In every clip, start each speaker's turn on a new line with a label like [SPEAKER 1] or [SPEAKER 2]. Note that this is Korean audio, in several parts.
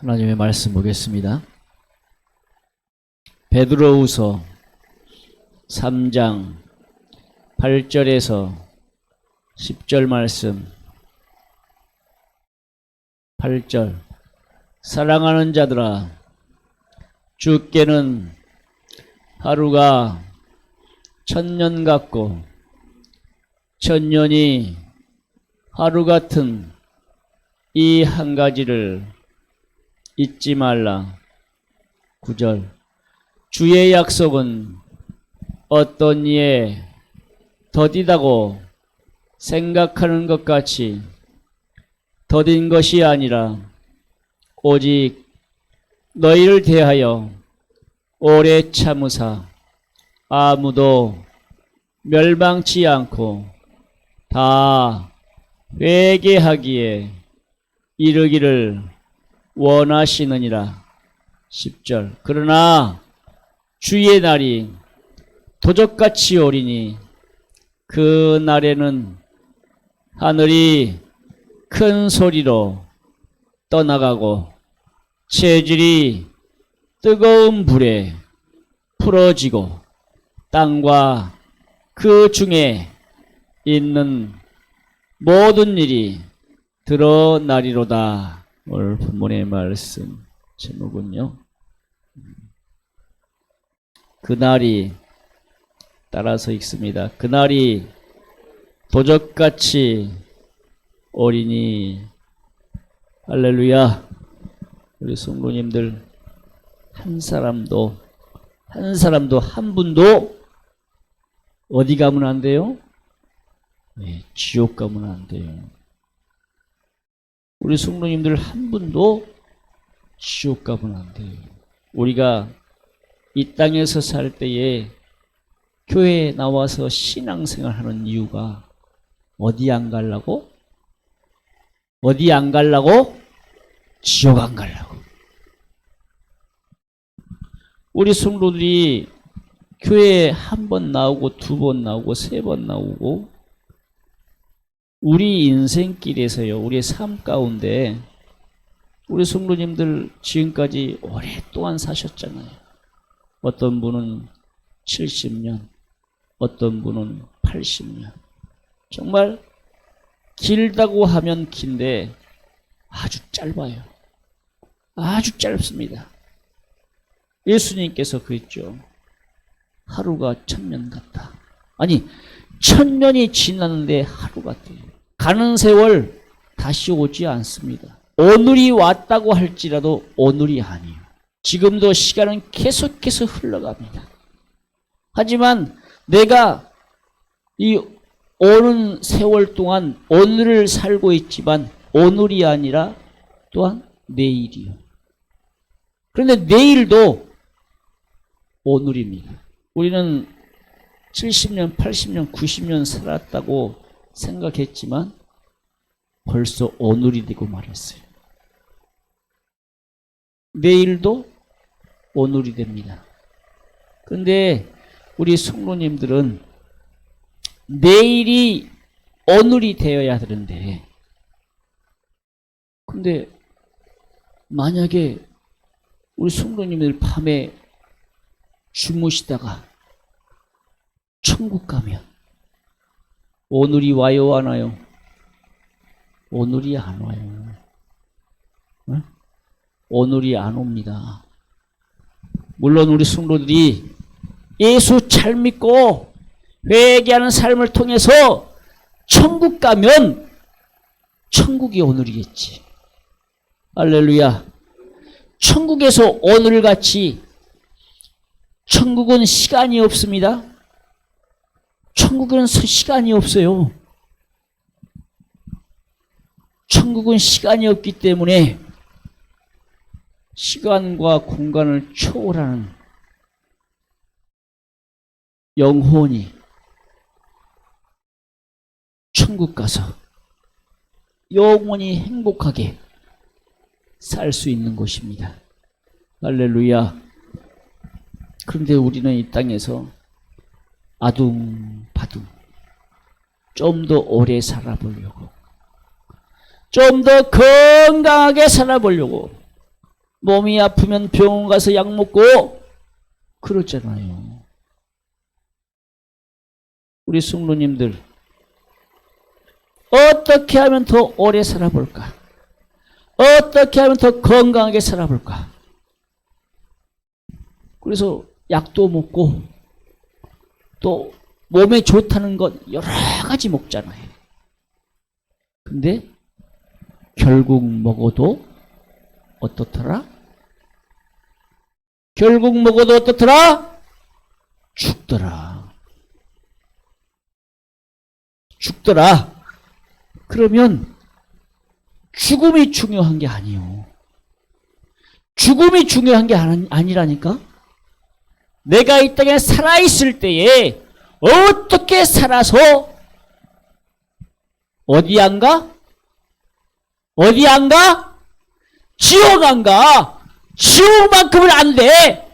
[SPEAKER 1] 하나님의 말씀 보겠습니다. 베드로후서 3장 8절에서 10절 말씀. 8절. 사랑하는 자들아, 주께는 하루가 1000년 같고 1000년이 하루 같은 이 한 가지를 잊지 말라. 9절. 주의 약속은 어떤 이에 더디다고 생각하는 것 같이 더딘 것이 아니라 오직 너희를 대하여 오래 참으사 아무도 멸망치 않고 다 회개하기에 이르기를 원하시느니라. 10절. 그러나 주의 날이 도적같이 오리니 그 날에는 하늘이 큰 소리로 떠나가고 체질이 뜨거운 불에 풀어지고 땅과 그 중에 있는 모든 일이 드러나리로다. 오늘 본문의 말씀 제목은요, 그날이 따라서 읽습니다. 그날이 도적같이 오리니. 할렐루야. 우리 성도님들 한 사람도 한 분도 어디 가면 안 돼요? 네, 지옥 가면 안 돼요. 우리 성도님들 한 분도 지옥 가면 안 돼요. 우리가 이 땅에서 살 때에 교회에 나와서 신앙생활 하는 이유가 어디 안 가려고? 어디 안 가려고? 지옥 안 가려고. 우리 성도들이 교회에 한 번 나오고 두 번 나오고 세 번 나오고 우리 인생길에서요, 우리의 삶 가운데 우리 성도님들 지금까지 오랫동안 사셨잖아요. 어떤 분은 70년, 어떤 분은 80년. 정말 길다고 하면 긴데 아주 짧아요. 아주 짧습니다. 예수님께서 그랬죠. 하루가 1000년 같다. 아니, 1000년이 지났는데 하루 같아요. 가는 세월 다시 오지 않습니다. 오늘이 왔다고 할지라도 오늘이 아니에요. 지금도 시간은 계속해서 흘러갑니다. 하지만 내가 이 오는 세월 동안 오늘을 살고 있지만 오늘이 아니라 또한 내일이요. 그런데 내일도 오늘입니다. 우리는 70년, 80년, 90년 살았다고 생각했지만 벌써 오늘이 되고 말았어요. 내일도 오늘이 됩니다. 그런데 우리 성도님들은 내일이 오늘이 되어야 되는데, 근데 만약에 우리 성도님들 밤에 주무시다가 천국 가면 오늘이 와요, 안 와요? 오늘이 안 와요. 네? 오늘이 안 옵니다. 물론 우리 성도들이 예수 잘 믿고 회개하는 삶을 통해서 천국 가면 천국이 오늘이겠지. 할렐루야. 천국에서 오늘같이 천국은 시간이 없습니다. 천국은 시간이 없어요. 천국은 시간이 없기 때문에 시간과 공간을 초월하는 영혼이 천국 가서 영원히 행복하게 살 수 있는 곳입니다. 할렐루야. 그런데 우리는 이 땅에서 아둥바둥 좀 더 오래 살아보려고, 좀 더 건강하게 살아보려고 몸이 아프면 병원 가서 약 먹고 그러잖아요. 우리 성도님들 어떻게 하면 더 오래 살아볼까? 어떻게 하면 더 건강하게 살아볼까? 그래서 약도 먹고 또 몸에 좋다는 것 여러 가지 먹잖아요. 근데 결국 먹어도 어떻더라? 결국 먹어도 어떻더라? 죽더라. 죽더라. 그러면 죽음이 중요한 게 아니요. 죽음이 중요한 게 아니라니까? 내가 이 땅에 살아있을 때에 어떻게 살아서 어디 안 가? 어디 안 가? 지옥 안 가. 지옥만큼은 안 돼.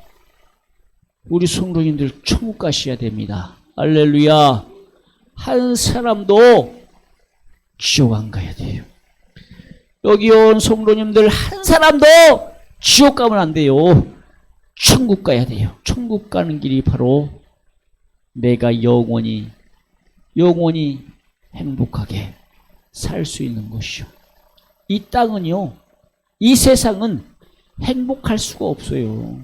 [SPEAKER 1] 우리 성도님들 천국 가셔야 됩니다. 할렐루야. 한 사람도 지옥 안 가야 돼요. 여기 온 성도님들 한 사람도 지옥 가면 안 돼요. 천국 가야 돼요. 천국 가는 길이 바로 내가 영원히 행복하게 살 수 있는 것이요. 이 땅은요, 이 세상은 행복할 수가 없어요.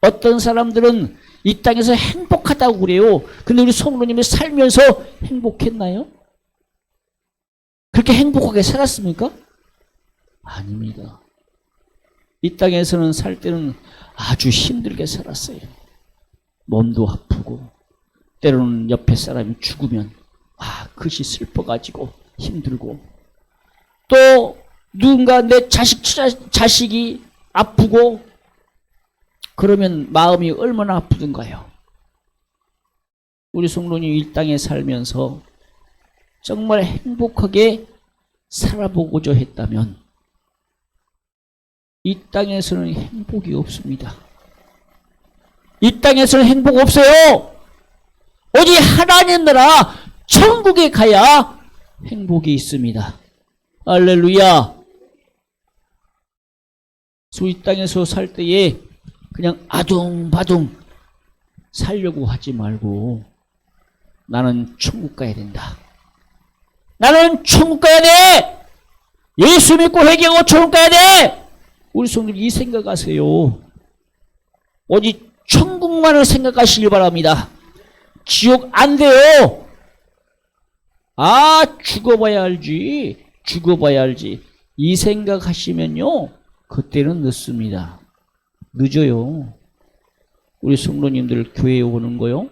[SPEAKER 1] 어떤 사람들은 이 땅에서 행복하다고 그래요. 근데 우리 성도님이 살면서 행복했나요? 그렇게 행복하게 살았습니까? 아닙니다. 이 땅에서는 살 때는 아주 힘들게 살았어요. 몸도 아프고 때로는 옆에 사람이 죽으면 그것이 슬퍼가지고 힘들고 또 누군가 내 자식이 아프고 그러면 마음이 얼마나 아프던가요. 우리 성도님 이 땅에 살면서 정말 행복하게 살아보고자 했다면 이 땅에서는 행복이 없습니다. 이 땅에서는 행복 없어요. 오직 하나님 나라 천국에 가야 행복이 있습니다. 할렐루야. 이 땅에서 살 때에 그냥 아둥바둥 살려고 하지 말고 나는 천국 가야 된다. 나는 천국 가야 돼. 예수 믿고 회개하고 천국 가야 돼. 우리 성도님 이 생각하세요. 오직 천국만을 생각하시길 바랍니다. 지옥 안 돼요. 죽어봐야 알지. 죽어봐야 알지. 이 생각하시면요. 그때는 늦습니다. 늦어요. 우리 성도님들 교회에 오는 거요.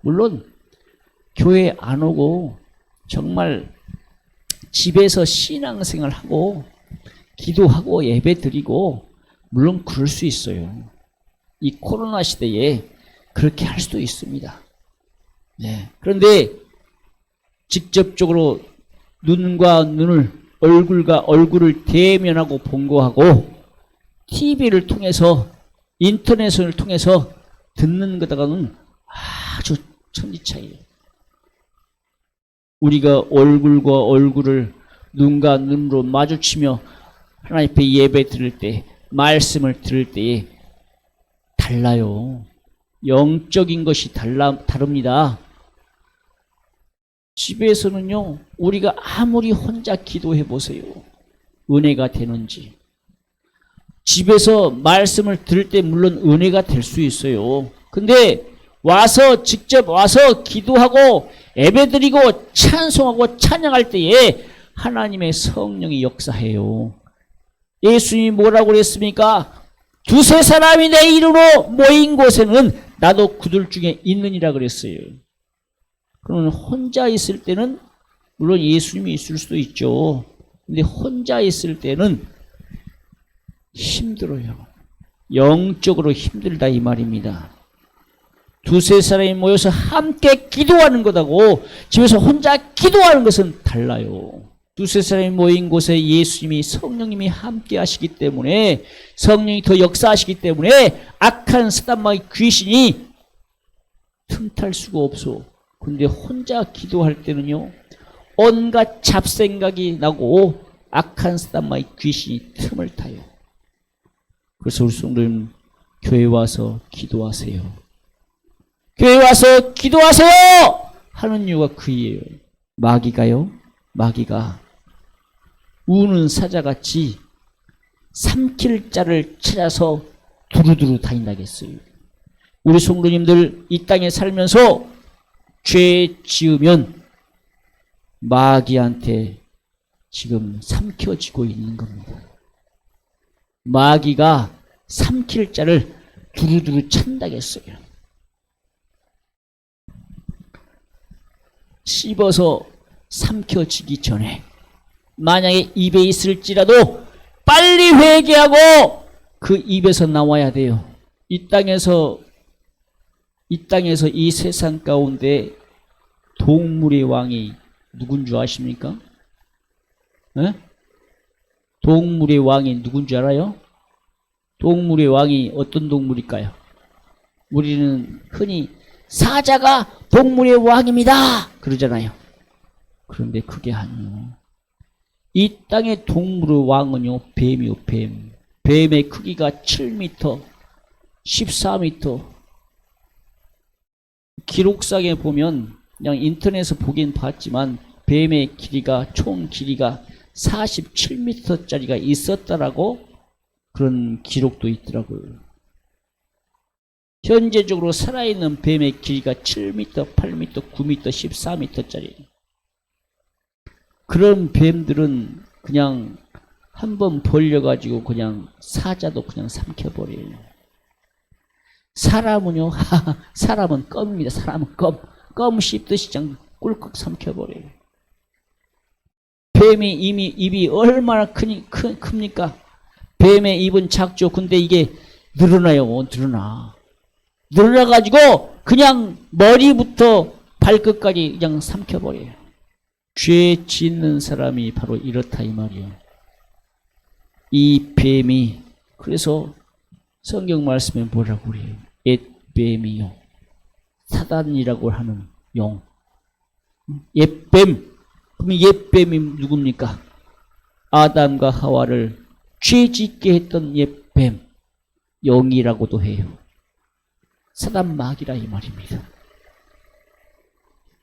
[SPEAKER 1] 물론 교회 안 오고 정말 집에서 신앙생활 하고 기도하고 예배 드리고 물론 그럴 수 있어요. 이 코로나 시대에 그렇게 할 수도 있습니다. 네. 그런데 직접적으로 눈과 눈을 얼굴과 얼굴을 대면하고 본거하고 TV를 통해서 인터넷을 통해서 듣는 것과는 아주 천지차이예요. 우리가 얼굴과 얼굴을 눈과 눈으로 마주치며 하나님 앞에 예배 드릴 때 말씀을 들을 때에 달라요. 영적인 것이 다릅니다. 집에서는요, 우리가 아무리 혼자 기도해 보세요. 은혜가 되는지. 집에서 말씀을 들을 때 물론 은혜가 될 수 있어요. 근데 직접 와서 기도하고 예배드리고 찬송하고 찬양할 때에 하나님의 성령이 역사해요. 예수님이 뭐라고 그랬습니까? 두세 사람이 내 이름으로 모인 곳에는 나도 그들 중에 있느니라 그랬어요. 그러면 혼자 있을 때는 물론 예수님이 있을 수도 있죠. 근데 혼자 있을 때는 힘들어요. 영적으로 힘들다 이 말입니다. 두세 사람이 모여서 함께 기도하는 것하고 집에서 혼자 기도하는 것은 달라요. 두세 사람이 모인 곳에 예수님이 성령님이 함께 하시기 때문에 성령이 더 역사하시기 때문에 악한 사단마귀 귀신이 틈탈 수가 없어. 근데 혼자 기도할 때는요, 온갖 잡생각이 나고 악한 사단마귀 귀신이 틈을 타요. 그래서 우리 성도님 교회 와서 기도하세요. 교회 와서 기도하세요! 하는 이유가 그이에요. 마귀가요, 마귀가 우는 사자같이 삼킬 자를 찾아서 두루두루 다닌다겠어요. 우리 성도님들 이 땅에 살면서 죄 지으면 마귀한테 지금 삼켜지고 있는 겁니다. 마귀가 삼킬 자를 두루두루 찬다겠어요. 씹어서 삼켜지기 전에 만약에 입에 있을지라도 빨리 회개하고 그 입에서 나와야 돼요. 이 땅에서 이 세상 가운데 동물의 왕이 누군 줄 아십니까? 에? 동물의 왕이 누군 줄 알아요? 동물의 왕이 어떤 동물일까요? 우리는 흔히 사자가 동물의 왕입니다 그러잖아요. 그런데 그게 아니요. 이 땅의 동물의 왕은요, 뱀이요, 뱀. 뱀의 크기가 7m, 14m. 기록상에 보면 그냥 인터넷에서 보긴 봤지만 뱀의 길이가 총 길이가 47m짜리가 있었다라고 그런 기록도 있더라고요. 현재적으로 살아있는 뱀의 길이가 7m, 8m, 9m, 14m짜리. 그런 뱀들은 그냥 한번 벌려가지고 그냥 사자도 그냥 삼켜버려요. 사람은요, 사람은 껌입니다. 사람은 껌 씹듯이 그냥 꿀꺽 삼켜버려요. 뱀이 이미 입이 얼마나 큽니까? 뱀의 입은 작죠. 근데 이게 늘어나요. 늘어나가지고 그냥 머리부터 발끝까지 그냥 삼켜버려요. 죄 짓는 사람이 바로 이렇다 이 말이에요. 이 뱀이 그래서 성경 말씀에 뭐라고 그래요? 옛뱀이요. 사단이라고 하는 용. 옛뱀. 그럼 옛뱀이 누굽니까? 아담과 하와를 죄 짓게 했던 옛뱀. 영이라고도 해요. 사단 마귀라 이 말입니다.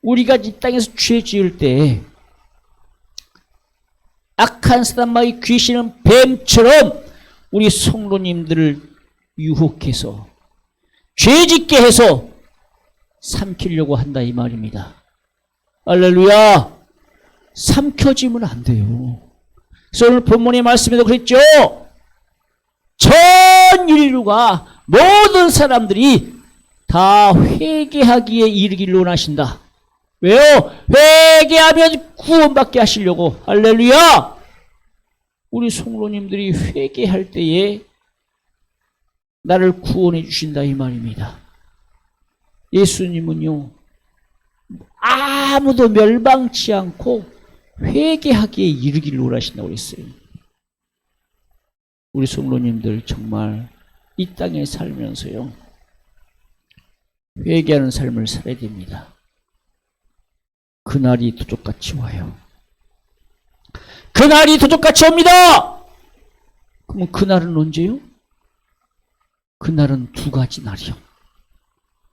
[SPEAKER 1] 우리가 이 땅에서 죄 지을 때 악한 사단 마귀 귀신은 뱀처럼 우리 성도님들을 유혹해서 죄 짓게 해서 삼키려고 한다 이 말입니다. 할렐루야. 삼켜지면 안 돼요. 그래서 오늘 본문의 말씀에도 그랬죠. 전 인류가 모든 사람들이 다 회개하기에 이르기를 원하신다. 왜요? 회개하면 구원받게 하시려고. 할렐루야. 우리 성도님들이 회개할 때에 나를 구원해 주신다 이 말입니다. 예수님은요, 아무도 멸망치 않고 회개하기에 이르기를 원하신다고 했어요. 우리 성도님들 정말 이 땅에 살면서요, 회개하는 삶을 살아야 됩니다. 그날이 도적같이 와요. 그날이 도적같이 옵니다. 그럼 그날은 언제요? 그날은 두 가지 날이요.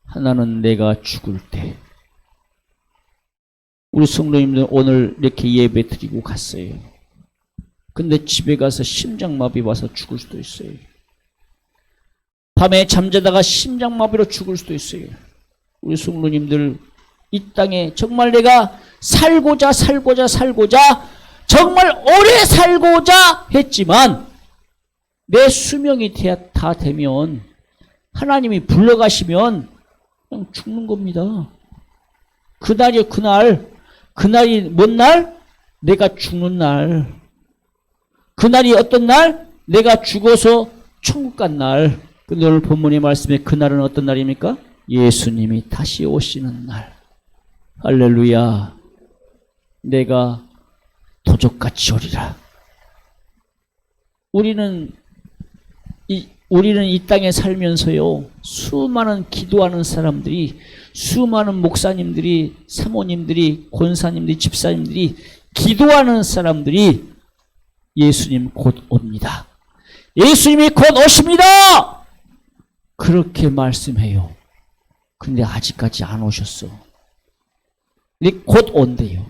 [SPEAKER 1] 하나는 내가 죽을 때. 우리 성도님들 오늘 이렇게 예배 드리고 갔어요. 근데 집에 가서 심장마비 와서 죽을 수도 있어요. 밤에 잠자다가 심장마비로 죽을 수도 있어요. 우리 성도님들 이 땅에 정말 내가 살고자 정말 오래 살고자 했지만 내 수명이 다 되면 하나님이 불러가시면 그냥 죽는 겁니다. 그날이요, 그날이 뭔 날? 내가 죽는 날. 그날이 어떤 날? 내가 죽어서 천국 간 날. 근데 오늘 본문의 말씀에 그날은 어떤 날입니까? 예수님이 다시 오시는 날. 할렐루야. 내가 도적같이 오리라. 우리는 이 땅에 살면서요, 수많은 기도하는 사람들이, 수많은 목사님들이, 사모님들이, 권사님들이, 집사님들이, 기도하는 사람들이 예수님 곧 옵니다. 예수님이 곧 오십니다. 그렇게 말씀해요. 근데 아직까지 안 오셨어. 근데 곧 온대요.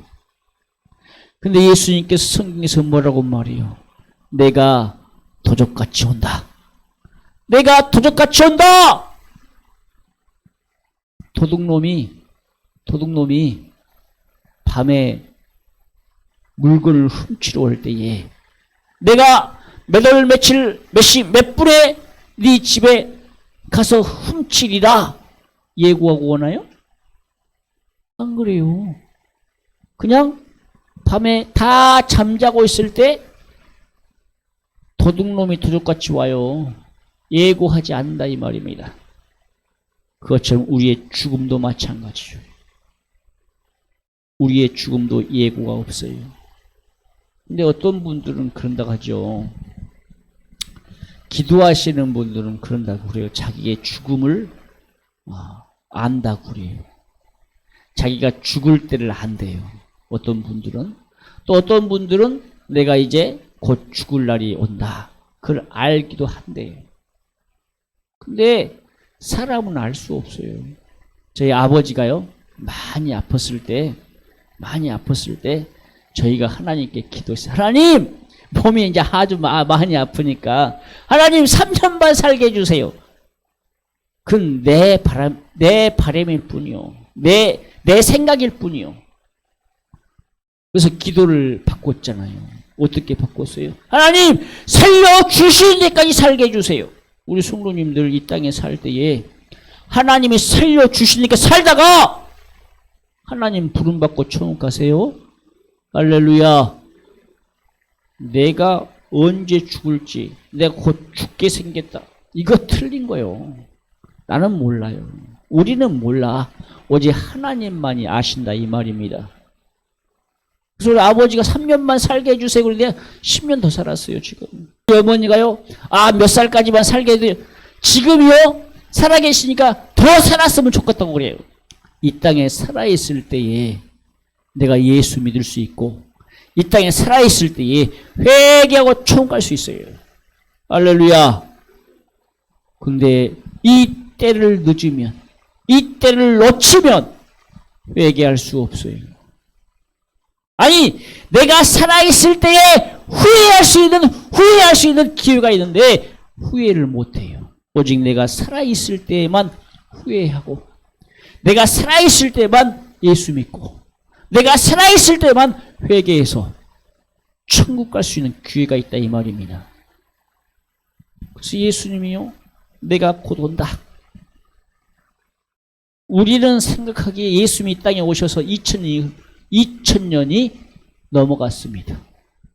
[SPEAKER 1] 근데 예수님께서 성경에서 뭐라고 말해요? 내가 도적같이 온다. 내가 도적같이 온다. 도둑놈이 밤에 물건을 훔치러 올 때에 내가 몇 월 며칠 몇 시 몇 분에 네 집에 가서 훔치리라 예고하고 오나요? 안 그래요. 그냥 밤에 다 잠자고 있을 때 도둑놈이 도둑같이 와요. 예고하지 않는다 이 말입니다. 그것처럼 우리의 죽음도 마찬가지죠. 우리의 죽음도 예고가 없어요. 근데 어떤 분들은 그런다고 하죠. 기도하시는 분들은 그런다고 그래요. 자기의 죽음을 안다고 그래요. 자기가 죽을 때를 안대요. 어떤 분들은. 또 어떤 분들은 내가 이제 곧 죽을 날이 온다. 그걸 알기도 한대요. 근데 사람은 알 수 없어요. 저희 아버지가요. 많이 아팠을 때 저희가 하나님께 기도했어요. 하나님! 몸이 이제 아주 많이 아프니까 하나님 3년 반 살게 해주세요. 그건 내 바람일 뿐이요. 내 생각일 뿐이요. 그래서 기도를 바꿨잖아요. 어떻게 바꿨어요? 하나님 살려주시는 데까지 살게 해주세요. 우리 성도님들 이 땅에 살 때에 하나님이 살려주시니까 살다가 하나님 부름받고 천국 가세요. 할렐루야. 내가 언제 죽을지, 내가 곧 죽게 생겼다. 이거 틀린 거예요. 나는 몰라요. 우리는 몰라. 오직 하나님만이 아신다 이 말입니다. 그래서 우리 아버지가 3년만 살게 해주세요. 그런데 10년 더 살았어요 지금. 어머니가요. 몇 살까지만 살게 해줘요. 지금이요. 살아계시니까 더 살았으면 좋겠다고 그래요. 이 땅에 살아있을 때에 내가 예수 믿을 수 있고 이 땅에 살아있을 때에 회개하고 천국 갈 수 있어요. 할렐루야. 근데 이 때를 늦으면, 이 때를 놓치면 회개할 수 없어요. 아니, 내가 살아있을 때에 후회할 수 있는 기회가 있는데 후회를 못해요. 오직 내가 살아있을 때에만 후회하고, 내가 살아있을 때만 예수 믿고, 내가 살아있을 때만 회개해서 천국 갈 수 있는 기회가 있다 이 말입니다. 그래서 예수님이요, 내가 곧 온다. 우리는 생각하기에 예수님이 이 땅에 오셔서 2000년이 넘어갔습니다.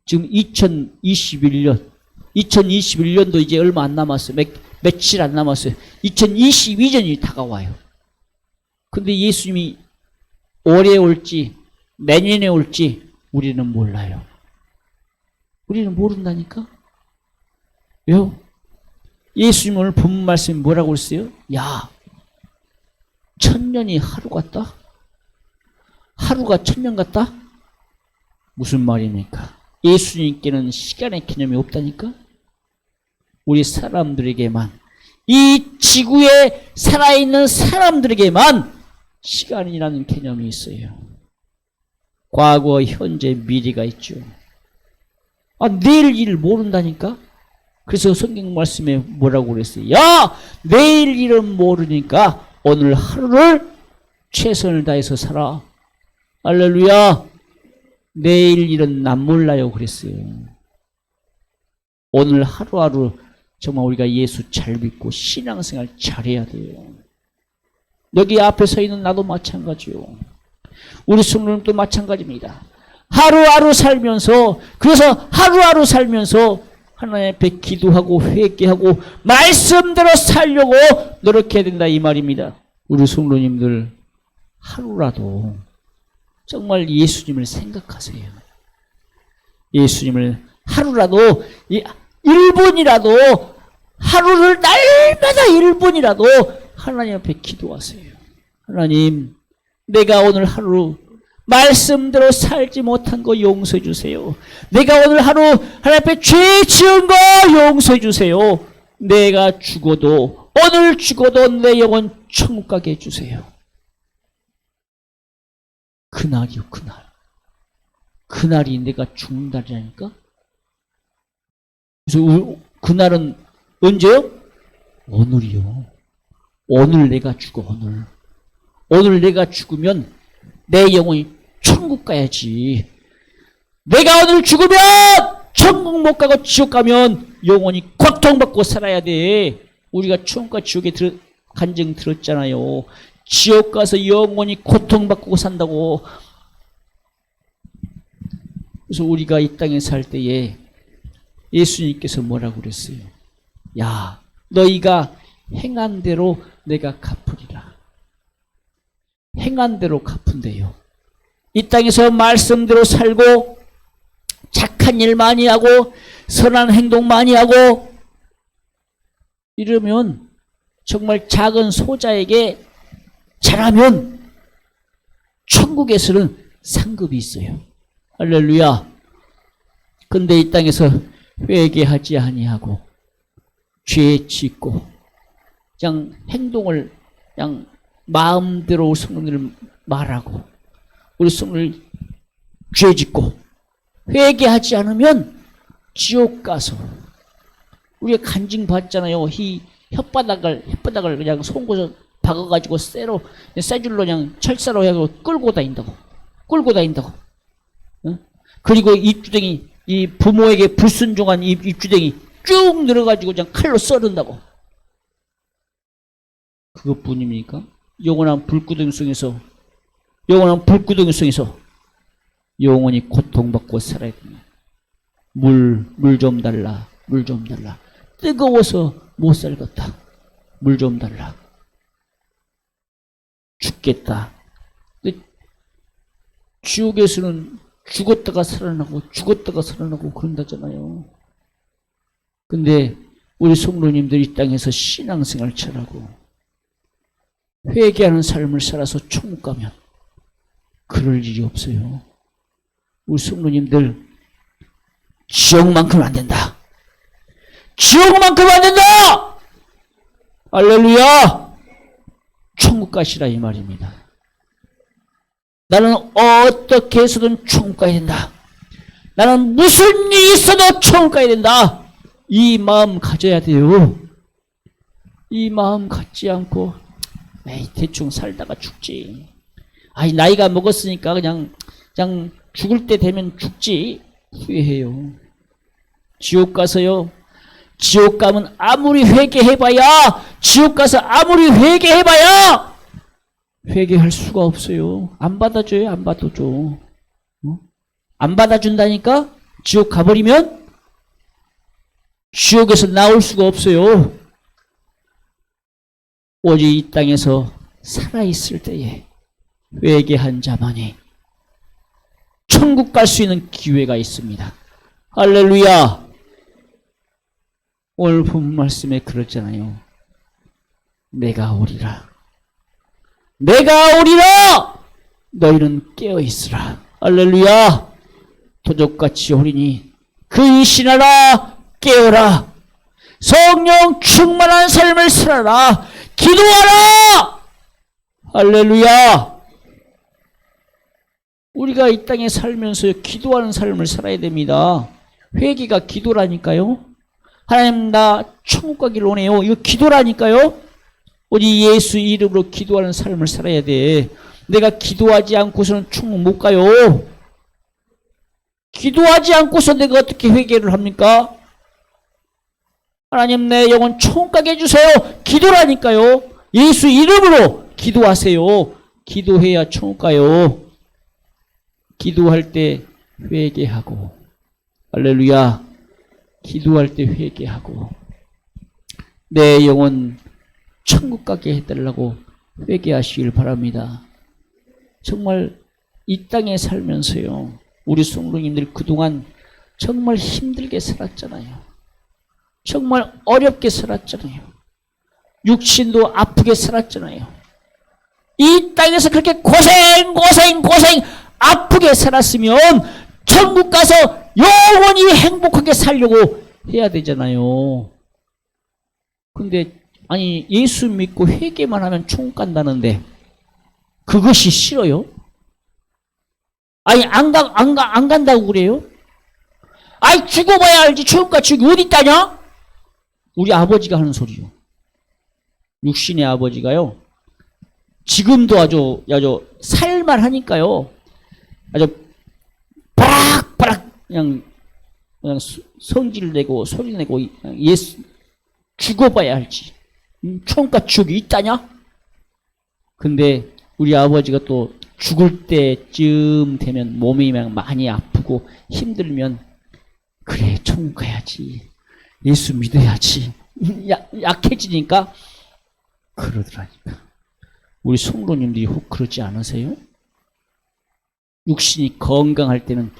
[SPEAKER 1] 지금 2021년도 이제 얼마 안 남았어요. 며칠 안 남았어요. 2022년이 다가와요. 근데 예수님이 올해 올지 내년에 올지 우리는 몰라요. 우리는 모른다니까? 왜요? 예수님 오늘 본문 말씀이 뭐라고 그랬어요? 야, 1000년이 하루 같다? 하루가 1000년 같다? 무슨 말입니까? 예수님께는 시간의 개념이 없다니까? 우리 사람들에게만, 이 지구에 살아있는 사람들에게만 시간이라는 개념이 있어요. 과거, 현재, 미래가 있죠. 내일 일을 모른다니까? 그래서 성경 말씀에 뭐라고 그랬어요? 야! 내일 일은 모르니까 오늘 하루를 최선을 다해서 살아. 할렐루야. 내일 일은 난 몰라요 그랬어요. 오늘 하루하루 정말 우리가 예수 잘 믿고 신앙생활 잘해야 돼요. 여기 앞에 서 있는 나도 마찬가지요. 우리 성도님도 마찬가지입니다. 하루하루 살면서, 그래서 하루하루 살면서 하나님 앞에 기도하고 회개하고 말씀대로 살려고 노력해야 된다 이 말입니다. 우리 성도님들 하루라도 정말 예수님을 생각하세요. 예수님을 하루라도 1분이라도 하루를 날마다 1분이라도 하나님 앞에 기도하세요. 하나님, 내가 오늘 하루 말씀대로 살지 못한 거 용서해 주세요. 내가 오늘 하루 하나님 앞에 죄 지은 거 용서해 주세요. 내가 죽어도, 오늘 죽어도 내 영혼 천국 가게 해주세요. 그날이요, 그날. 그날이 내가 죽는 날이라니까? 그래서 그날은 언제요? 오늘이요. 오늘 내가 죽어, 오늘. 오늘 내가 죽으면 내 영혼이 천국 가야지. 내가 오늘 죽으면 천국 못 가고 지옥 가면 영혼이 고통받고 살아야 돼. 우리가 천국과 지옥에 간증 들었잖아요. 지옥 가서 영혼이 고통받고 산다고. 그래서 우리가 이 땅에 살 때에 예수님께서 뭐라고 그랬어요? 야, 너희가 행한 대로 내가 갚으리라. 행한 대로 갚은대요. 이 땅에서 말씀대로 살고 착한 일 많이 하고 선한 행동 많이 하고 이러면 정말 작은 소자에게 잘하면 천국에서는 상급이 있어요. 할렐루야. 근데 이 땅에서 회개하지 아니하고 죄 짓고 그냥 행동을 그냥 마음대로 성령을 말하고 우리 성령을 죄 짓고 회개하지 않으면 지옥 가서 우리가 간증 받잖아요. 이 혓바닥을 그냥 송곳을 박아가지고 쇠줄로 그냥 철사로 해가지고 끌고 다닌다고. 응? 그리고 입주댕이, 이 부모에게 불순종한 입주댕이 쭉 늘어가지고 그냥 칼로 썰은다고. 그것뿐입니까? 영원한 불구덩이 속에서 영원히 고통받고 살아야 됩니다. 물 좀 달라. 뜨거워서 못 살겠다. 물 좀 달라. 죽겠다. 근데 지옥에서는 죽었다가 살아나고 그런다잖아요. 근데 우리 성도님들이 이 땅에서 신앙생활 잘하고 회개하는 삶을 살아서 천국 가면 그럴 일이 없어요. 우리 성도님들 지옥만큼 안 된다. 할렐루야. 천국 가시라 이 말입니다. 나는 어떻게 해서든 천국 가야 된다. 나는 무슨 일이 있어도 천국 가야 된다. 이 마음 가져야 돼요. 이 마음 갖지 않고 에이 대충 살다가 죽지. 아이 나이가 먹었으니까 그냥 죽을 때 되면 죽지. 후회해요. 지옥 가서요. 지옥 가면 아무리 회개해봐야 회개할 수가 없어요. 안 받아줘요. 안 받아줘. 안 받아준다니까? 지옥 가버리면 지옥에서 나올 수가 없어요. 오직 이 땅에서 살아있을 때에 회개한 자만이 천국 갈 수 있는 기회가 있습니다. 할렐루야. 오늘 본 말씀에 그랬잖아요. 내가 오리라. 너희는 깨어있으라. 할렐루야. 도적같이 오리니 그 이신하라. 깨어라. 성령 충만한 삶을 살아라. 기도하라. 할렐루야. 우리가 이 땅에 살면서 기도하는 삶을 살아야 됩니다. 회개가 기도라니까요. 하나님 나 천국 가기를 원해요. 이거 기도라니까요. 오직 예수 이름으로 기도하는 삶을 살아야 돼. 내가 기도하지 않고서는 천국 못 가요. 기도하지 않고서 내가 어떻게 회개를 합니까? 하나님 내 영혼 천국 가게 해주세요. 기도라니까요. 예수 이름으로 기도하세요. 기도해야 천국 가요. 기도할 때 회개하고 할렐루야. 기도할 때 회개하고 내 영혼 천국 가게 해달라고 회개하시길 바랍니다. 정말 이 땅에 살면서요. 우리 성도님들 그동안 정말 힘들게 살았잖아요. 정말 어렵게 살았잖아요. 육신도 아프게 살았잖아요. 이 땅에서 그렇게 고생 아프게 살았으면 천국 가서 영원히 행복하게 살려고 해야 되잖아요. 근데 아니 예수 믿고 회개만 하면 천국 간다는데 그것이 싫어요? 아니 안 간다고 그래요? 아이 죽어봐야 알지 천국 가 저기 어디 있다냐? 우리 아버지가 하는 소리요. 육신의 아버지가요. 지금도 아주 살만 하니까요. 아주 바락바락 그냥 성질 내고 소리 내고 예수 죽어봐야 알지. 천국 지옥이 있다냐? 근데 우리 아버지가 또 죽을 때쯤 되면 몸이 많이 아프고 힘들면 그래 천국 가야지. 예수 믿어야지. 약해지니까 그러더라니까. 우리 성도님들이 혹 그러지 않으세요? 육신이 건강할 때는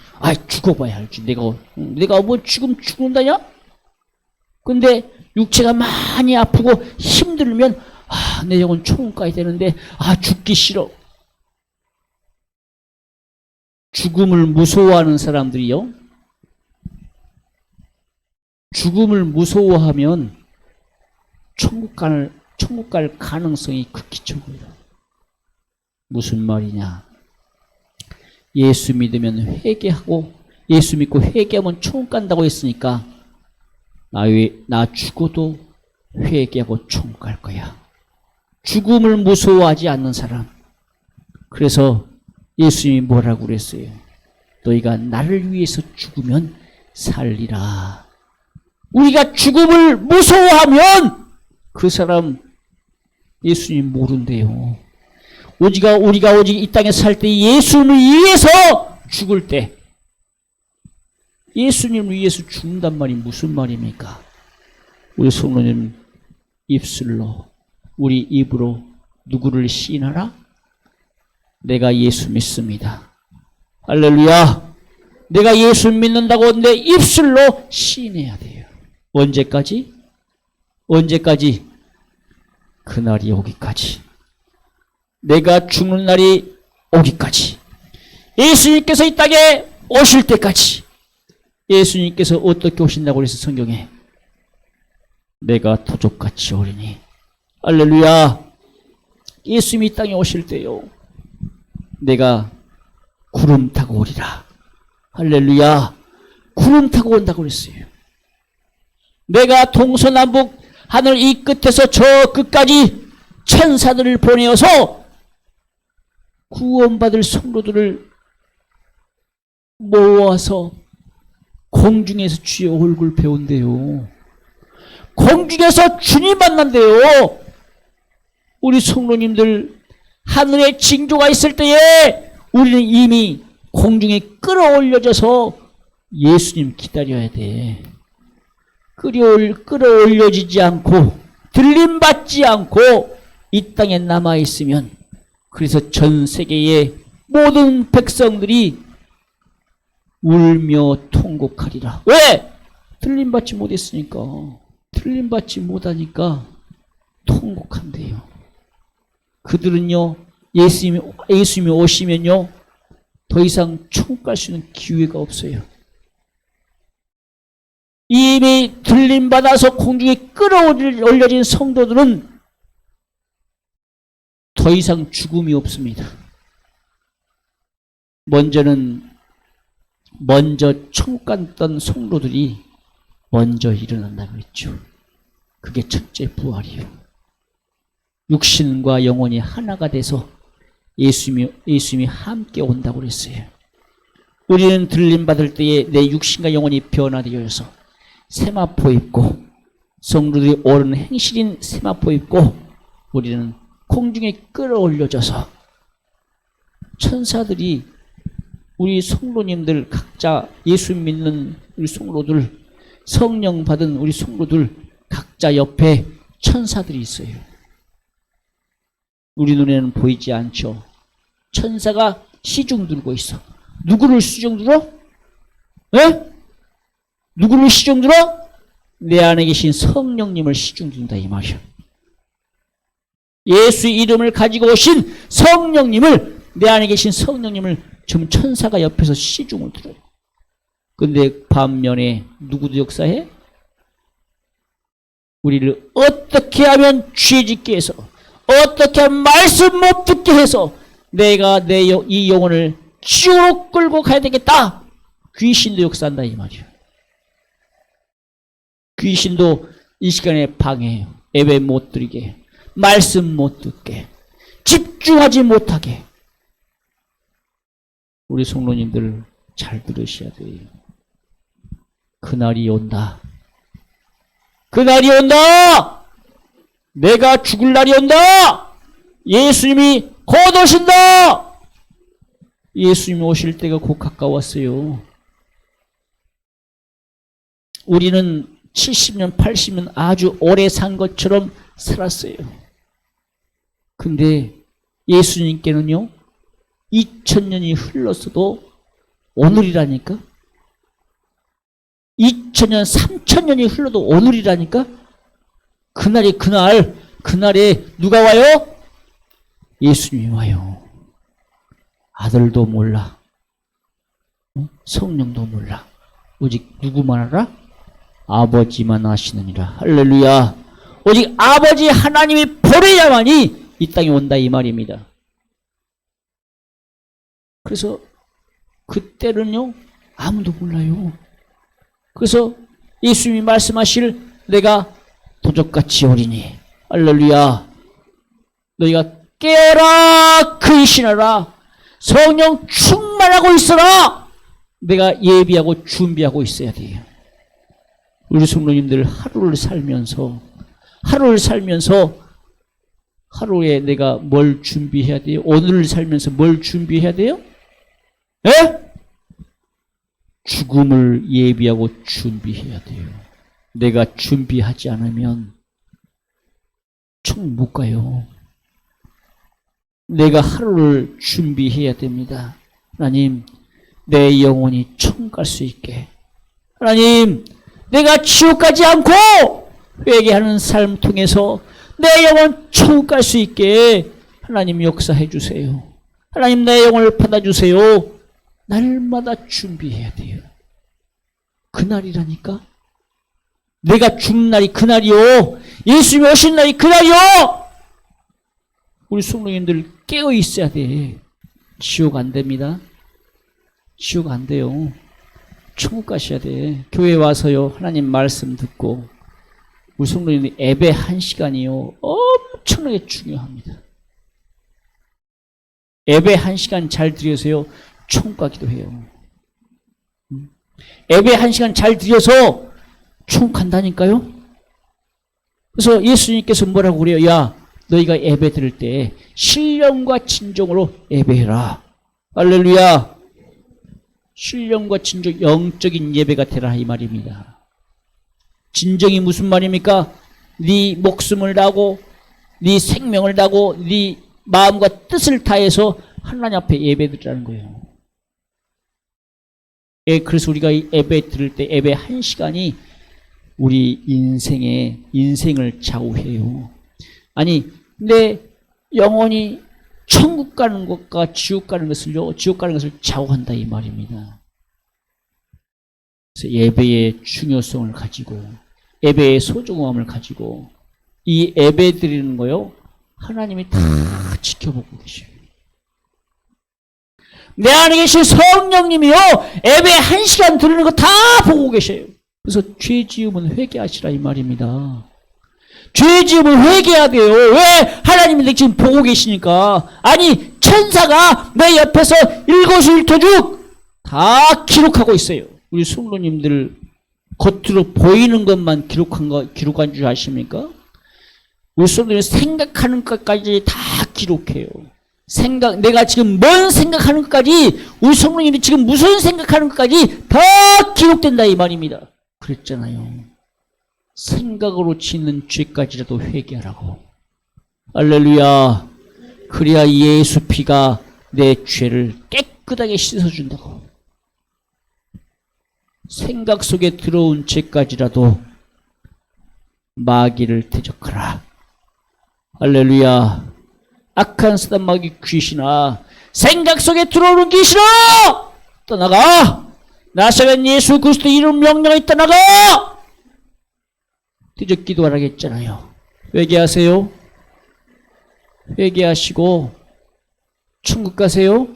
[SPEAKER 1] 죽어봐야 알지. 내가 뭐 지금 죽는다냐? 근데 육체가 많이 아프고 힘들면 내 영혼 천국 가야 되는데 죽기 싫어. 죽음을 무서워하는 사람들이요. 죽음을 무서워하면 천국 갈 가능성이 극히 적어요. 무슨 말이냐? 예수 믿으면 회개하고 예수 믿고 회개하면 천국 간다고 했으니까 나 죽어도 회개하고 천국 갈 거야. 죽음을 무서워하지 않는 사람. 그래서 예수님이 뭐라고 그랬어요? 너희가 나를 위해서 죽으면 살리라. 우리가 죽음을 무서워하면 그 사람 예수님 모른대요. 우리가 오직 이 땅에 살 때 예수님을 위해서 죽을 때 예수님을 위해서 죽는단 말이 무슨 말입니까? 우리 성도님 입술로 우리 입으로 누구를 시인하라? 내가 예수 믿습니다. 할렐루야. 내가 예수 믿는다고 내 입술로 시인해야 돼요. 언제까지? 그날이 오기까지. 내가 죽는 날이 오기까지. 예수님께서 이 땅에 오실 때까지. 예수님께서 어떻게 오신다고 그래서 성경에 내가 도적같이 오리니. 할렐루야. 예수님이 이 땅에 오실 때요. 내가 구름 타고 오리라. 할렐루야. 구름 타고 온다고 그랬어요. 내가 동서남북 하늘 이 끝에서 저 끝까지 천사들을 보내어서 구원받을 성도들을 모아서 공중에서 주의 얼굴 배운대요. 공중에서 주님 만난대요. 우리 성도님들 하늘에 징조가 있을 때에 우리는 이미 공중에 끌어올려져서 예수님 기다려야 돼. 끌어올려지지 않고 들림받지 않고 이 땅에 남아있으면 그래서 전 세계의 모든 백성들이 울며 통곡하리라. 왜? 들림받지 못했으니까. 들림받지 못하니까 통곡한대요. 그들은요 예수님이 오시면요 더 이상 천국 갈 수 있는 기회가 없어요. 이미 들림받아서 공중에 끌어올려진 성도들은 더 이상 죽음이 없습니다. 먼저 천국 갔던 성도들이 먼저 일어난다고 했죠. 그게 첫째 부활이요. 육신과 영혼이 하나가 돼서 예수님이 함께 온다고 그랬어요. 우리는 들림받을 때에 내 육신과 영혼이 변화되어서 세마포 입고 성도들이 오른 행실인 세마포 입고 우리는 공중에 끌어올려져서 천사들이 우리 성도님들 각자 예수 믿는 우리 성도들 성령 받은 우리 성도들 각자 옆에 천사들이 있어요. 우리 눈에는 보이지 않죠. 천사가 시중 들고 있어. 누구를 시중 들어? 예? 누구를 시중 들어? 내 안에 계신 성령님을 시중 든다 이 말이야. 예수 이름을 가지고 오신 성령님을 내 안에 계신 성령님을 지금 천사가 옆에서 시중을 들어요. 근데 반면에 누구도 역사해? 우리를 어떻게 하면 죄 짓게 해서, 어떻게 하면 말씀 못 듣게 해서 내가 이 영혼을 지옥으로 끌고 가야 되겠다. 귀신도 역사한다 이 말이에요. 귀신도 이 시간에 방해해요. 예배 못 드리게, 말씀 못 듣게, 집중하지 못하게. 우리 성도님들 잘 들으셔야 돼요. 그날이 온다. 그날이 온다. 내가 죽을 날이 온다. 예수님이 곧 오신다. 예수님이 오실 때가 곧 가까웠어요. 우리는 70년, 80년 아주 오래 산 것처럼 살았어요. 근데 예수님께는요, 2000년이 흘렀어도 오늘이라니까? 2000년, 3000년이 흘러도 오늘이라니까? 그날에 누가 와요? 예수님이 와요. 아들도 몰라. 성령도 몰라. 오직 누구만 알아? 아버지만 아시느니라. 할렐루야. 오직 아버지 하나님이 보내야만이 이 땅에 온다 이 말입니다. 그래서 그때는요, 아무도 몰라요. 그래서 예수님이 말씀하실 내가 도적같이 오리니, 할렐루야, 너희가 깨어라 근신하라, 성령 충만하고 있어라. 내가 예비하고 준비하고 있어야 돼요. 우리 성도님들 하루를 살면서 하루에 내가 뭘 준비해야 돼요? 오늘을 살면서 뭘 준비해야 돼요? 예? 죽음을 예비하고 준비해야 돼요. 내가 준비하지 않으면 총 못 가요. 내가 하루를 준비해야 됩니다. 하나님, 내 영혼이 총 갈 수 있게, 하나님, 내가 지옥 가지 않고 회개하는 삶 통해서 내 영혼 총 갈 수 있게 하나님 역사해 주세요. 하나님, 내 영혼을 받아주세요. 날마다 준비해야 돼요. 그날이라니까. 내가 죽는 날이 그날이요. 예수님이 오신 날이 그날이요. 우리 성도님들 깨어 있어야 돼. 지옥 안 됩니다. 지옥 안 돼요. 천국 가셔야 돼. 교회 와서요, 하나님 말씀 듣고, 우리 성도님들 예배 1시간이요 엄청나게 중요합니다. 예배 1시간 잘 드려서요 천국 가기도 해요. 예배 1시간 잘 드려서 천국 간다니까요. 그래서 예수님께서 뭐라고 그래요? 야, 너희가 예배 드릴 때 신령과 진정으로 예배해라. 할렐루야. 신령과 진정, 영적인 예배가 되라 이 말입니다. 진정이 무슨 말입니까? 네 목숨을 다하고 네 생명을 다하고 네 마음과 뜻을 다해서 하나님 앞에 예배드리라는 거예요. 그래서 우리가 예배 드릴 때 예배 1시간이 우리 인생을 좌우해요. 아니, 내 영혼이 천국 가는 것과 지옥 가는 것을 좌우한다 이 말입니다. 그래서 예배의 중요성을 가지고, 예배의 소중함을 가지고 이 예배 드리는 거요, 하나님이 다 지켜보고 계셔요. 내 안에 계신 성령님이요, 예배 1시간 드리는 거 다 보고 계셔요. 그래서 죄 지으면 회개하시라 이 말입니다. 죄 지으면 회개해야 돼요. 왜? 하나님이 지금 보고 계시니까. 아니, 천사가 내 옆에서 일거수일투족 다 기록하고 있어요. 우리 성도님들 겉으로 보이는 것만 기록한 줄 아십니까? 우리 성도님들 생각하는 것까지 다 기록해요. 내가 지금 뭔 생각하는 것까지, 우리 성도님이 지금 무슨 생각하는 것까지 다 기록된다 이 말입니다. 그랬잖아요. 생각으로 짓는 죄까지라도 회개하라고. 할렐루야. 그래야 예수 피가 내 죄를 깨끗하게 씻어준다고. 생각 속에 들어온 죄까지라도 마귀를 대적하라. 할렐루야. 악한 사단 마귀 귀신아, 생각 속에 들어오는 귀신아 떠나가. 나사렛 예수 그리스도 이름 명령이 떠나가. 드디어 기도하라고 했잖아요. 회개하세요. 회개하시고 천국 가세요.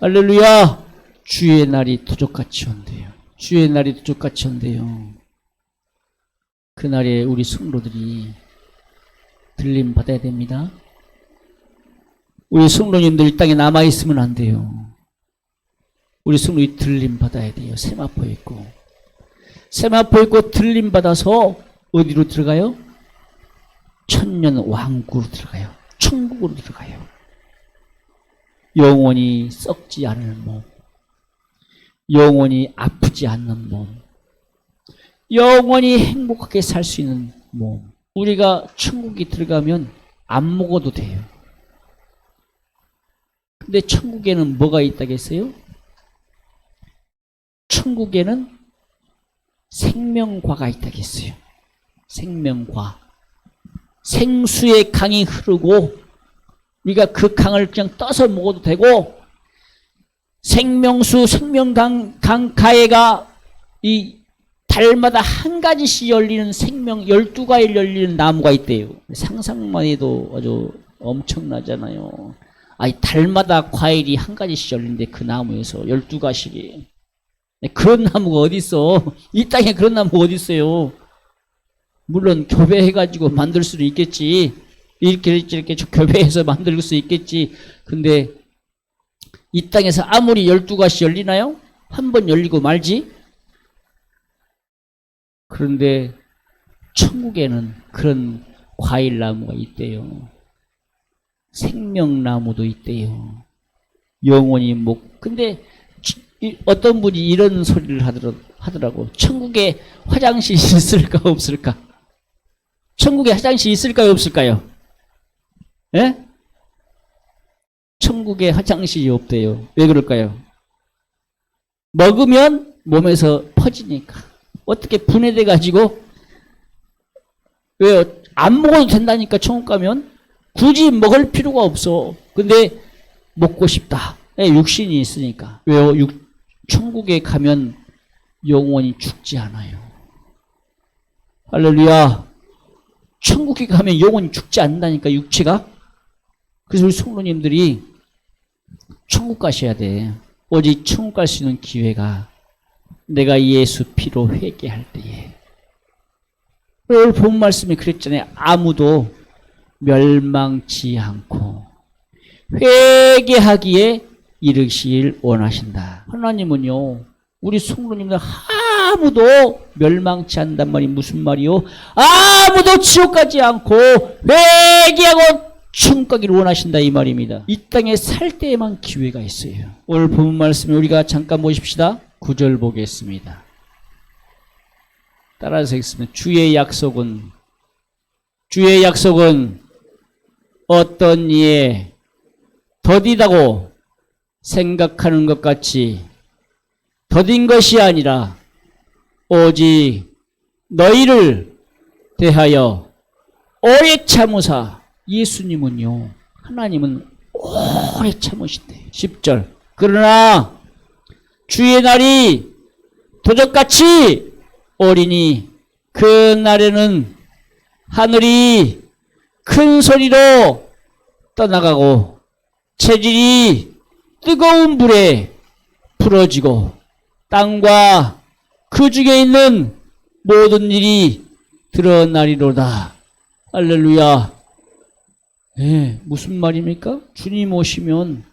[SPEAKER 1] 할렐루야. 주의 날이 도적같이 온대요. 주의 날이 도적같이 온대요. 그날에 우리 성도들이 들림 받아야 됩니다. 우리 성도님들 이 땅에 남아있으면 안 돼요. 우리 성도들이 들림 받아야 돼요. 세마포 있고. 세마포 있고 들림 받아서 어디로 들어가요? 천년 왕국으로 들어가요. 천국으로 들어가요. 영원히 썩지 않을 몸, 영원히 아프지 않는 몸, 영원히 행복하게 살 수 있는 몸. 우리가 천국에 들어가면 안 먹어도 돼요. 근데 천국에는 뭐가 있다겠어요? 천국에는 생명과가 있다겠어요. 생명과. 생수의 강이 흐르고 우리가 그 강을 그냥 떠서 먹어도 되고, 생명수 생명강 가해가 이 달마다 한 가지씩 열리는 생명 12가지 열리는 나무가 있대요. 상상만 해도 아주 엄청나잖아요. 아니 달마다 과일이 한 가지씩 열리는데 그 나무에서 12가지이. 그런 나무가 어디 있어? 이 땅에 그런 나무가 어디 있어요? 물론 교배해가지고 만들 수는 있겠지. 이렇게 교배해서 만들 수 있겠지. 근데 이 땅에서 아무리 12가지 열리나요? 한 번 열리고 말지. 그런데 천국에는 그런 과일나무가 있대요. 생명나무도 있대요. 영원히 근데 어떤 분이 이런 소리를 하더라고. 천국에 화장실이 있을까 없을까? 천국에 화장실이 있을까요 없을까요? 예? 천국에 화장실이 없대요. 왜 그럴까요? 먹으면 몸에서 퍼지니까. 어떻게 분해돼 가지고. 왜요? 안 먹어도 된다니까. 천국 가면 굳이 먹을 필요가 없어. 근데 먹고 싶다. 육신이 있으니까. 왜요? 천국에 가면 영원히 죽지 않아요. 할렐루야. 천국에 가면 영원히 죽지 않는다니까, 육체가. 그래서 우리 성도님들이 천국 가셔야 돼. 오직 천국 갈 수 있는 기회가 내가 예수 피로 회개할 때에. 오늘 본 말씀이 그랬잖아요. 아무도 멸망치 않고 회개하기에 이르시길 원하신다. 하나님은요, 우리 성도님들 아무도 멸망치 않단 말이 무슨 말이요? 아무도 지옥 가지 않고 회개하고 천국 가기를 원하신다 이 말입니다. 이 땅에 살 때에만 기회가 있어요. 오늘 본 말씀에 우리가 잠깐 보십시다. 9절 보겠습니다. 따라서 읽습니다. 주의 약속은 어떤 이에 더디다고 생각하는 것 같이 더딘 것이 아니라 오직 너희를 대하여 오래 참으사. 예수님은요, 하나님은 오래 참으신대요. 10절. 그러나 주의 날이 도적같이 오리니 그 날에는 하늘이 큰 소리로 떠나가고 체질이 뜨거운 불에 풀어지고 땅과 그 중에 있는 모든 일이 드러나리로다. 할렐루야. 네, 무슨 말입니까? 주님 오시면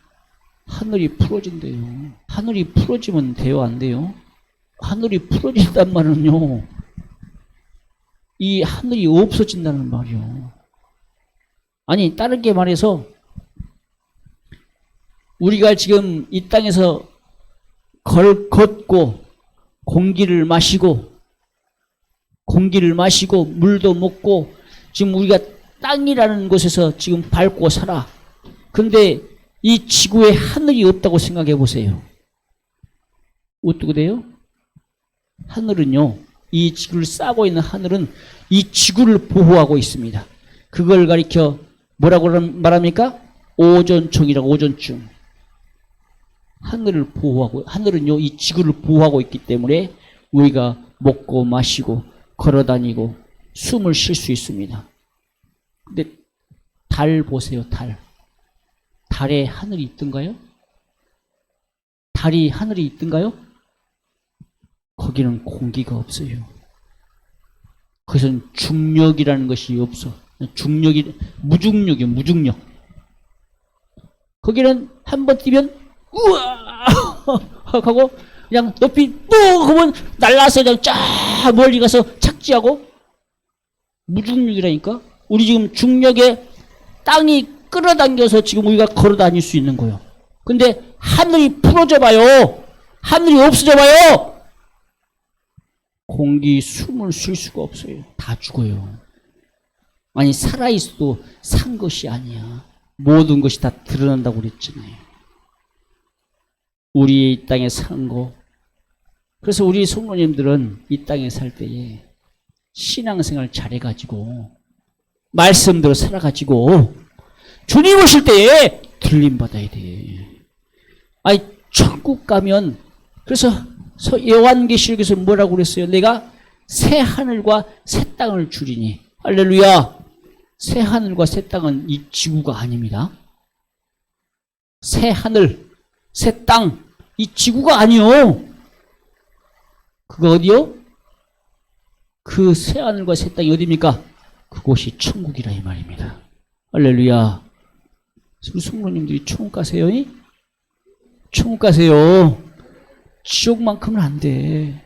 [SPEAKER 1] 하늘이 풀어진대요. 하늘이 풀어지면 돼요, 안 돼요? 하늘이 풀어진단 말은요, 이 하늘이 없어진다는 말이요. 아니, 다르게 말해서 우리가 지금 이 땅에서 걷고 공기를 마시고 물도 먹고 지금 우리가 땅이라는 곳에서 지금 밟고 살아. 근데 이 지구에 하늘이 없다고 생각해 보세요. 어떻게 돼요? 하늘은요, 이 지구를 싸고 있는 하늘은 이 지구를 보호하고 있습니다. 그걸 가리켜 뭐라고 말합니까? 오존총이라고. 오존충. 하늘을 보호하고, 하늘은요, 이 지구를 보호하고 있기 때문에 우리가 먹고 마시고 걸어 다니고 숨을 쉴 수 있습니다. 근데 달 보세요, 달. 달에 하늘이 있던가요? 달이 하늘이 있던가요? 거기는 공기가 없어요. 그것은 중력이라는 것이 없어. 중력이, 무중력이에요, 무중력. 거기는 한번 뛰면, 우와! 하고, 그냥 높이 뚝 하면 날라서 그냥 쫙 멀리 가서 착지하고, 무중력이라니까? 우리 지금 중력에 땅이 끌어당겨서 지금 우리가 걸어 다닐 수 있는 거예요. 근데 하늘이 풀어져 봐요. 하늘이 없어져 봐요. 공기 숨을 쉴 수가 없어요. 다 죽어요. 아니, 살아있어도 산 것이 아니야. 모든 것이 다 드러난다고 그랬잖아요. 우리 이 땅에 산 거. 그래서 우리 성도님들은 이 땅에 살 때에 신앙생활 잘해가지고 말씀대로 살아가지고 주님 오실 때에 들림받아야 돼. 아니, 천국 가면, 그래서 요한계시록에서 뭐라고 그랬어요? 내가 새 하늘과 새 땅을 주리니. 할렐루야. 새 하늘과 새 땅은 이 지구가 아닙니다. 새 하늘, 새 땅, 이 지구가 아니요. 그거 어디요? 그 새 하늘과 새 땅이 어디입니까? 그곳이 천국이라 이 말입니다. 할렐루야. 우리 성도님들이 천국 가세요? 천국 가세요. 지옥만큼은 안 돼.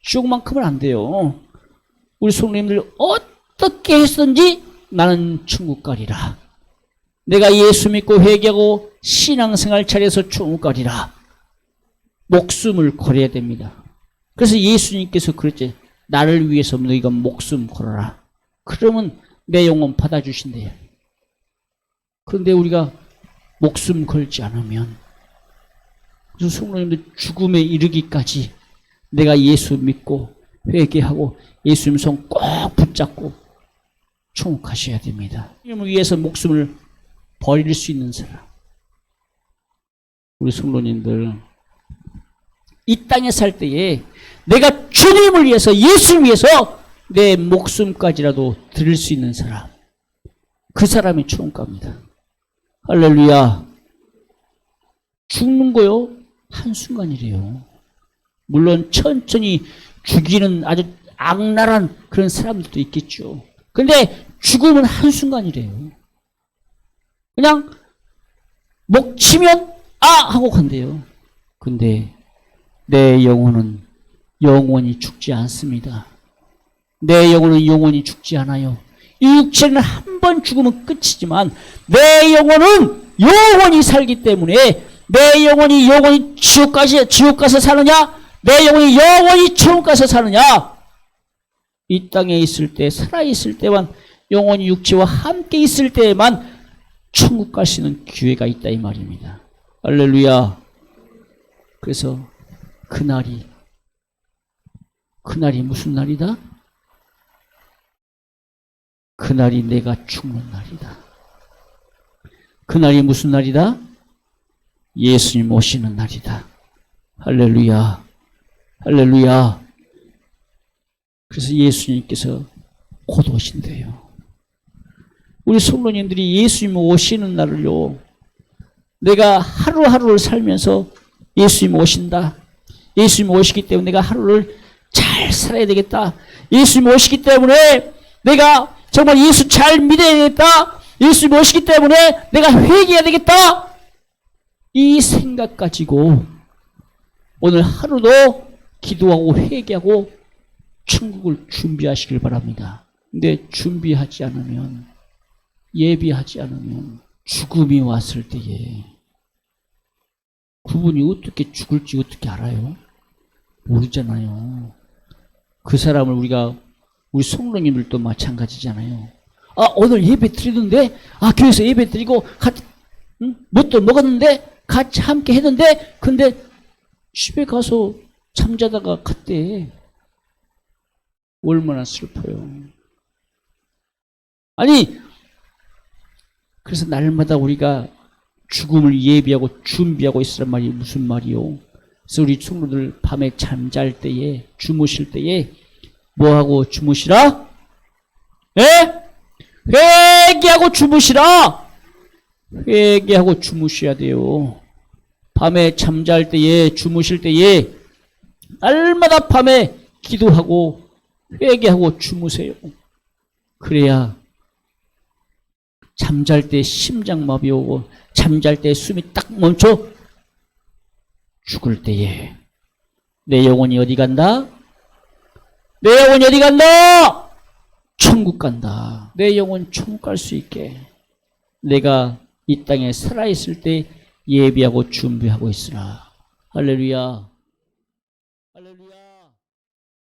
[SPEAKER 1] 지옥만큼은 안 돼요. 우리 성도님들 어떻게 했든지 나는 천국 가리라. 내가 예수 믿고 회개하고 신앙생활 잘해서 천국 가리라. 목숨을 걸어야 됩니다. 그래서 예수님께서 그랬지. 나를 위해서 너희가 목숨 걸어라. 그러면 내 영혼 받아주신대요. 그런데 우리가 목숨 걸지 않으면, 그래서 성도님들 죽음에 이르기까지 내가 예수 믿고 회개하고 예수님 손 꼭 붙잡고 천국 가셔야 됩니다. 주님을 위해서 목숨을 버릴 수 있는 사람. 우리 성도님들, 이 땅에 살 때에 내가 주님을 위해서, 예수를 위해서 내 목숨까지라도 드릴 수 있는 사람, 그 사람이 천국 갑니다. 할렐루야. 죽는 거요, 한순간이래요. 물론 천천히 죽이는 아주 악랄한 그런 사람들도 있겠죠. 근데 죽음은 한순간이래요. 그냥 목 치면 아! 하고 간대요. 근데 내 영혼은 영원히 죽지 않습니다. 내 영혼은 영원히 죽지 않아요. 이 육체는 한 번 죽으면 끝이지만 내 영혼은 영원히 살기 때문에 내 영혼이 영원히 지옥 가서 사느냐, 내 영혼이 영원히 천국 가서 사느냐, 이 땅에 있을 때, 살아있을 때만, 영원히 육체와 함께 있을 때에만 천국 갈 수 있는 기회가 있다 이 말입니다. 할렐루야. 그래서 그날이 무슨 날이다? 그날이 내가 죽는 날이다. 그날이 무슨 날이다? 예수님 오시는 날이다. 할렐루야. 할렐루야. 그래서 예수님께서 곧 오신대요. 우리 성도님들이 예수님 오시는 날을요, 내가 하루하루를 살면서 예수님 오신다. 예수님 오시기 때문에 내가 하루를 잘 살아야 되겠다. 예수님 오시기 때문에 내가 정말 예수 잘 믿어야 되겠다. 예수님 오시기 때문에 내가 회개해야 되겠다. 이 생각 가지고 오늘 하루도 기도하고 회개하고 천국을 준비하시길 바랍니다. 근데 준비하지 않으면, 예비하지 않으면 죽음이 왔을 때에 그분이 어떻게 죽을지 어떻게 알아요? 모르잖아요. 그 사람을 우리 성도님들도 마찬가지잖아요. 아, 오늘 예배 드리는데, 교회에서 예배 드리고 같이 뭣도 먹었는데 같이 함께 했는데, 근데 집에 가서 잠자다가 갔대. 얼마나 슬퍼요. 아니, 그래서 날마다 우리가 죽음을 예비하고 준비하고 있으란 말이 무슨 말이요? 그래서 우리 친구들 밤에 잠잘 때에, 주무실 때에 뭐하고 주무시라? 예? 회개하고 주무시라! 회개하고 주무셔야 돼요. 밤에 잠잘 때에, 주무실 때에 날마다 밤에 기도하고 회개하고 주무세요. 그래야 잠잘 때 심장마비 오고 잠잘 때 숨이 딱 멈춰 죽을 때에 내 영혼이 어디 간다? 내 영혼이 어디 간다? 천국 간다. 내 영혼 천국 갈 수 있게 내가 이 땅에 살아있을 때 예비하고 준비하고 있으라. 할렐루야.